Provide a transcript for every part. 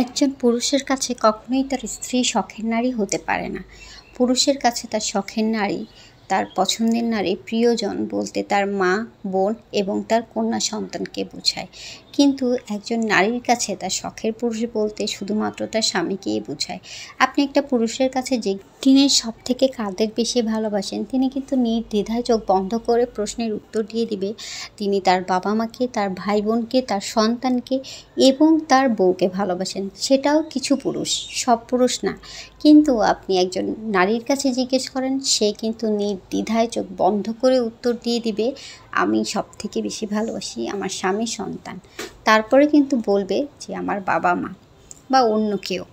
একজন পুরুষের কাছে কখনোই তার স্ত্রী শখের নারী হতে পারে না। পুরুষের কাছে তার শখের নারী, তার পছন্দের নারী, প্রিয়জন বলতে তার মা, বোন এবং তার কন্যা সন্তানকে বোঝায়। কিন্তু একজন নারীর কাছে তার শখের পুরুষ বলতে শুধুমাত্র তার স্বামীকেই বোঝায়। আপনি একটা পুরুষের কাছে যে তিনি সবথেকে কাদের বেশি ভালোবাসেন, তিনি কিন্তু নির্দ্বিধায় চোখ বন্ধ করে প্রশ্নের উত্তর দিয়ে দিবে। তিনি তার বাবা মাকে, তার ভাই বোনকে, তার সন্তানকে এবং তার বউকে ভালোবাসেন। সেটাও কিছু পুরুষ, সব পুরুষ না। কিন্তু আপনি একজন নারীর কাছে জিজ্ঞেস করেন, সে কিন্তু নির্দ্বিধায় চোখ বন্ধ করে উত্তর দিয়ে দিবে, আমি সবথেকে বেশি ভালোবাসি আমার স্বামী, সন্তান। তারপরে কিন্তু বলবে যে আমার বাবা মা বা অন্য কেউ।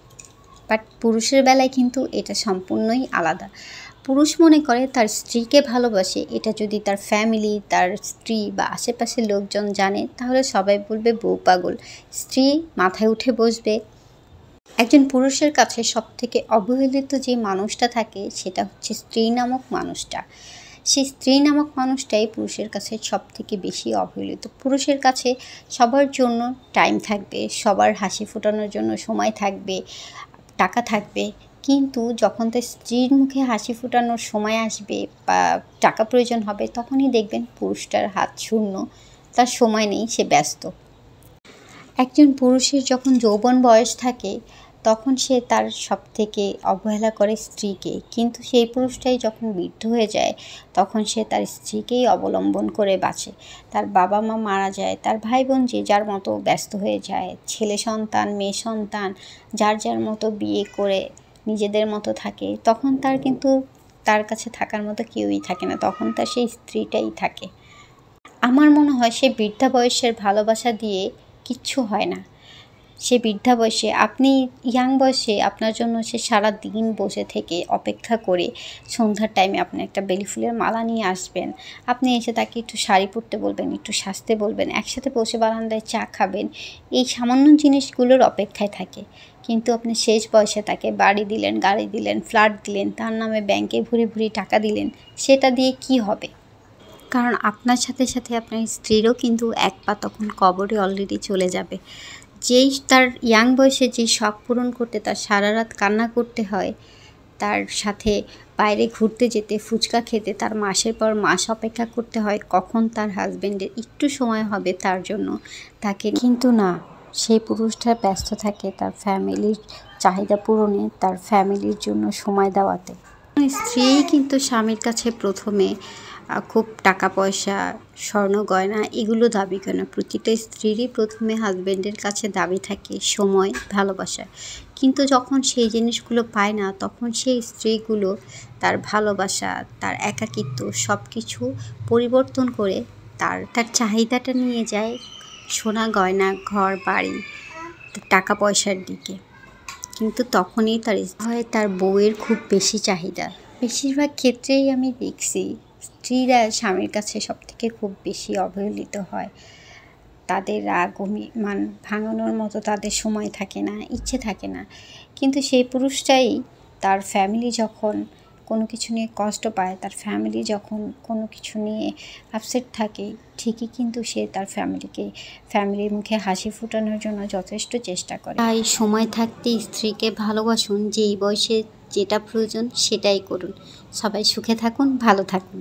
বাট পুরুষের বেলায় কিন্তু এটা সম্পূর্ণই আলাদা। পুরুষ মনে করে তার স্ত্রীকে ভালোবাসে, এটা যদি তার ফ্যামিলি, তার স্ত্রী বা আশেপাশের লোকজন জানে, তাহলে সবাই বলবে বউ পাগল, স্ত্রী মাথায় উঠে বসবে। একজন পুরুষের কাছে সবথেকে অবহেলিত যে মানুষটা থাকে, সেটা হচ্ছে স্ত্রী নামক মানুষটা। সেই স্ত্রী নামক মানুষটাই পুরুষের কাছে সবথেকে বেশি অবহেলিত। পুরুষের কাছে সবার জন্য টাইম থাকবে, সবার হাসি ফোটানোর জন্য সময় থাকবে, টাকা থাকবে, কিন্তু যখন তার স্ত্রীর মুখে হাসি ফোটানোর সময় আসবে বা টাকা প্রয়োজন হবে, তখনই দেখবেন পুরুষটার হাত শূন্য, তার সময় নেই, সে ব্যস্ত। একজন পুরুষের যখন যৌবন বয়স থাকে, তখন সে তার সবথেকে অবহেলা করে স্ত্রীকে, কিন্তু সেই পুরুষটাই যখন বৃদ্ধ হয়ে যায়, তখন সে তার স্ত্রীকেই অবলম্বন করে বাঁচে। তার বাবা মা মারা যায়, তার ভাই বোন যে যার মতো ব্যস্ত হয়ে যায়, ছেলে সন্তান, মেয়ে সন্তান যার যার মতো বিয়ে করে নিজেদের মতো থাকে, তখন তার কিন্তু তার কাছে থাকার মতো কেউই থাকে না, তখন তার সেই স্ত্রীটাই থাকে। আমার মনে হয় সে বৃদ্ধা বয়সের ভালোবাসা দিয়ে কিচ্ছু হয় না। সে বৃদ্ধা বয়সে, আপনি ইয়াং বয়সে আপনার জন্য সে সারা দিন বসে থেকে অপেক্ষা করে সন্ধ্যার টাইমে আপনি একটা বেলি ফুলের মালা নিয়ে আসবেন, আপনি এসে তাকে একটু শাড়ি পরতে বলবেন, একটু সাজতে বলবেন, একসাথে বসে বারান্দায় চা খাবেন, এই সামান্য জিনিসগুলোর অপেক্ষায় থাকে। কিন্তু আপনি শেষ বয়সে তাকে বাড়ি দিলেন, গাড়ি দিলেন, ফ্ল্যাট দিলেন, তার নামে ব্যাংকে ভরে ভরে টাকা দিলেন, সেটা দিয়ে কি হবে? কারণ আপনার সাথে সাথে আপনার স্ত্রীরও কিন্তু এক পা তখন কবরে অলরেডি চলে যাবে। যেই তার ইয়াং বয়সে যে শখ পূরণ করতে তার সারা রাত কান্না করতে হয়, তার সাথে বাইরে ঘুরতে যেতে, ফুচকা খেতে তার মাসের পর মাস অপেক্ষা করতে হয় কখন তার হাজব্যান্ডের একটু সময় হবে তার জন্য, তাকে কিন্তু না, সেই পুরুষটা ব্যস্ত থাকে তার ফ্যামিলির চাহিদা পূরণে, তার ফ্যামিলির জন্য সময় দেওয়াতে। স্ত্রীই কিন্তু স্বামীর কাছে প্রথমে খুব টাকা পয়সা, স্বর্ণ গয়না এগুলো দাবি করে না। প্রতিটা স্ত্রীরই প্রথমে হাজব্যান্ডের কাছে দাবি থাকে সময়, ভালোবাসা। কিন্তু যখন সেই জিনিসগুলো পায় না, তখন সেই স্ত্রীগুলো তার ভালোবাসা, তার একাকিত্ব সব কিছু পরিবর্তন করে তার চাহিদাটা নিয়ে যায় সোনা গয়না, ঘর বাড়ি, টাকা পয়সার দিকে। কিন্তু তখনই তার বউয়ের খুব বেশি চাহিদা। বেশিরভাগ ক্ষেত্রেই আমি দেখছি স্ত্রীরা স্বামীর কাছে সবথেকে খুব বেশি অবহেলিত হয়। তাদের রাগ অভিমান ভাঙানোর মতো তাদের সময় থাকে না, ইচ্ছে থাকে না। কিন্তু সেই পুরুষটাই তার ফ্যামিলি যখন কোনো কিছু নিয়ে কষ্ট পায়, তার ফ্যামিলি যখন কোনো কিছু নিয়ে আপসেট থাকে, ঠিকই কিন্তু সে তার ফ্যামিলির মুখে হাসি ফোটানোর জন্য যথেষ্ট চেষ্টা করে। তাই সময় থাকতে স্ত্রীকে ভালোবাসুন, যেই বয়সে যেটা প্রয়োজন সেটাই করুন। সবাই সুখে থাকুন, ভালো থাকুন।